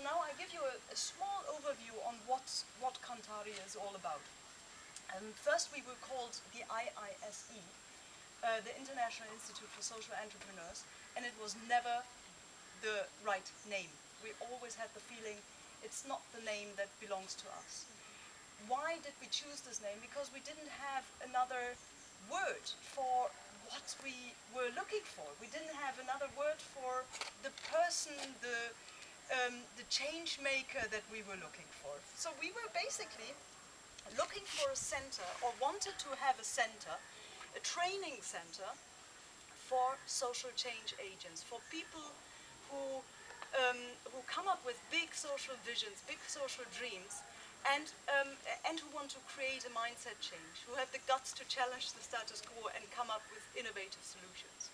now I give you a small overview on what Kanthari is all about. First we were called the IISE, the International Institute for Social Entrepreneurs, and it was never the right name. We always had the feeling it's not the name that belongs to us. Why did we choose this name? Because we didn't have another word for what we were looking for. We didn't have another word for the person, the change maker that we were looking for. So we were basically looking for a center, or wanted to have a center, a training center for social change agents, for people who come up with big social visions, big social dreams, and who want to create a mindset change, who have the guts to challenge the status quo and come up with innovative solutions.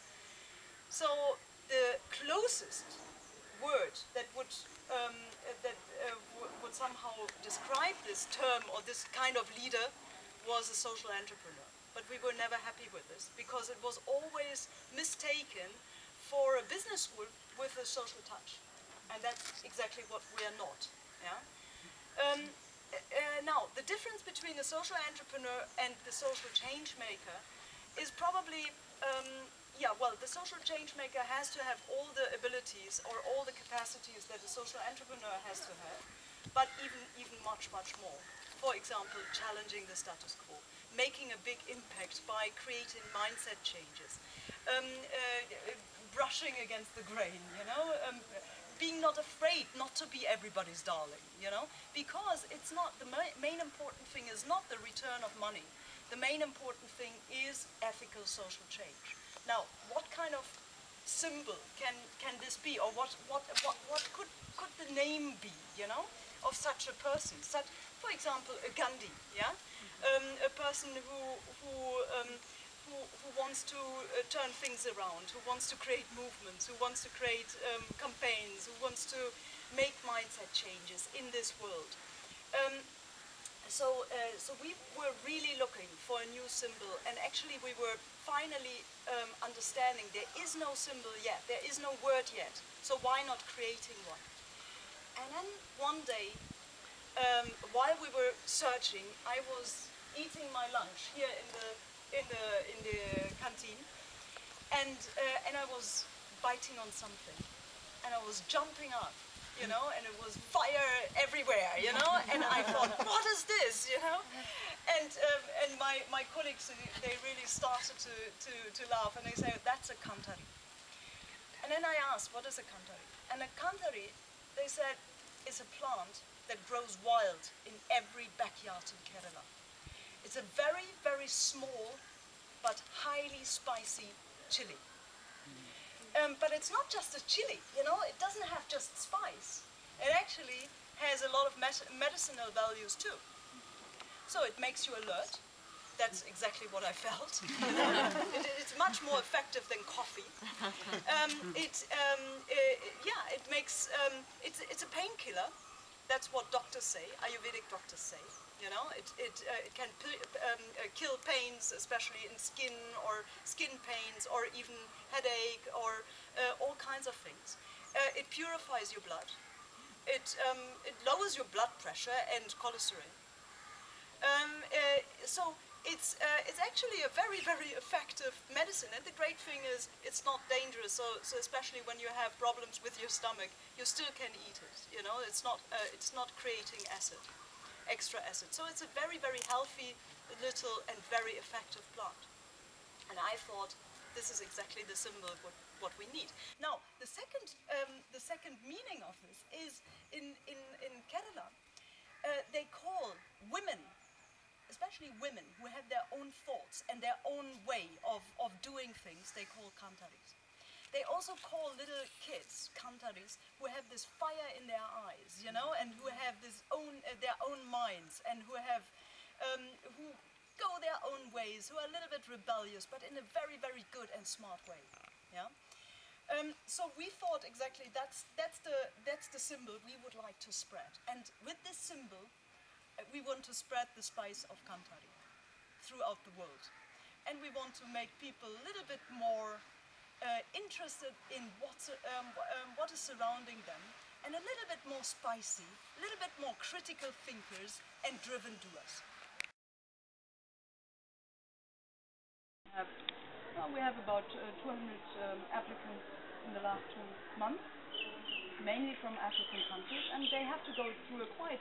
So the closest word that would somehow describe this term or this kind of leader was a social entrepreneur. But we were never happy with this, because it was always mistaken for a business school with a social touch. And that's exactly what we are not. Yeah? Now, the difference between a social entrepreneur and the social change maker is probably, well, the social change maker has to have all the abilities or all the capacities that a social entrepreneur has to have, but even much, much more. For example, challenging the status quo, making a big impact by creating mindset changes, brushing against the grain, you know, being not afraid not to be everybody's darling, you know, because it's not, the main important thing is not the return of money. The main important thing is ethical social change. Now, what kind of symbol can this be, or what could the name be, you know, of such a person? Such, for example, a Gandhi, yeah, a person who wants to turn things around, who wants to create movements, who wants to create campaigns, who wants to make mindset changes in this world. So we were really looking for a new symbol, and actually we were finally understanding there is no symbol yet, there is no word yet, so why not creating one? And then one day, while we were searching, I was eating my lunch here in the canteen, and I was biting on something, and I was jumping up, you know, and it was fire everywhere, you know, and I thought, what is this, you know? And my colleagues, they really started to laugh, and they say, that's a Kanthari. And then I asked, what is a Kanthari? And a Kanthari, they said, is a plant that grows wild in every backyard in Kerala. It's a very, very small but highly spicy chili. But it's not just a chili, you know, it doesn't have just spice. It actually has a lot of medicinal values too. So it makes you alert. That's exactly what I felt. It's much more effective than coffee. It makes, it's a painkiller. That's what doctors say, Ayurvedic doctors say. You know, it can kill pains, especially in skin or skin pains, or even headache, or all kinds of things. It purifies your blood. It lowers your blood pressure and cholesterol. So it's actually a very, very effective medicine. And the great thing is it's not dangerous. So especially when you have problems with your stomach, you still can eat it. You know, it's not creating acid. Extra acid. So it's a very, very healthy, little, and very effective plant. And I thought this is exactly the symbol of what we need. Now, the second meaning of this is in Kerala, they call women, especially women who have their own thoughts and their own way of doing things, they call Kantharis. They also call little kids Kantharis who have this fire in their eyes, you know, and who have this their own minds, and who have who go their own ways, who are a little bit rebellious, but in a very, very good and smart way. Yeah. So we thought exactly that's the symbol we would like to spread, and with this symbol, we want to spread the spice of Kanthari throughout the world, and we want to make people a little bit more interested in what is surrounding them, and a little bit more spicy, a little bit more critical thinkers and driven doers. We have about 200 applicants in the last 2 months, mainly from African countries, and they have to go through a quite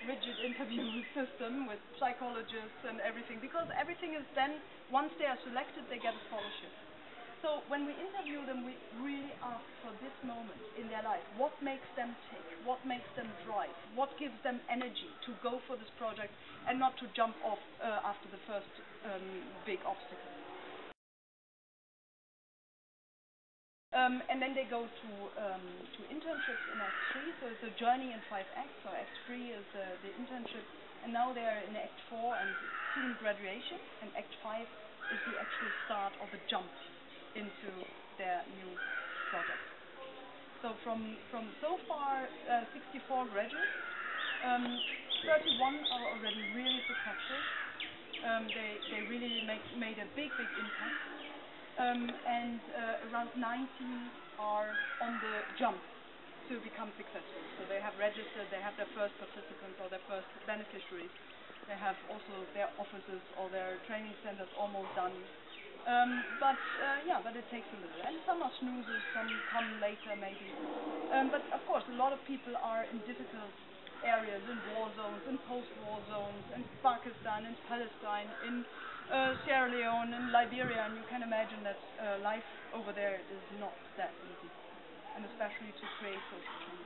rigid interview system with psychologists and everything, because everything is then, once they are selected, they get a scholarship. So when we interview them, we really ask for this moment in their life. What makes them tick? What makes them drive? What gives them energy to go for this project and not to jump off after the first big obstacle? And then they go to internships in Act 3, so it's a journey in 5 acts. So Act 3 is the internship, and now they are in Act 4 and student graduation, and Act 5 is the actual start of a jump into their new project. So from so far 64 graduates, 31 are already really successful. They really made a big impact, and around 19 are on the jump to become successful. So they have registered, they have their first participants or their first beneficiaries. They have also their offices or their training centers almost done. But it takes a little, and some are snoozers, some come later maybe. But of course, a lot of people are in difficult areas, in war zones, in post-war zones, in Pakistan, in Palestine, in Sierra Leone, in Liberia, and you can imagine that life over there is not that easy, and especially to create social change.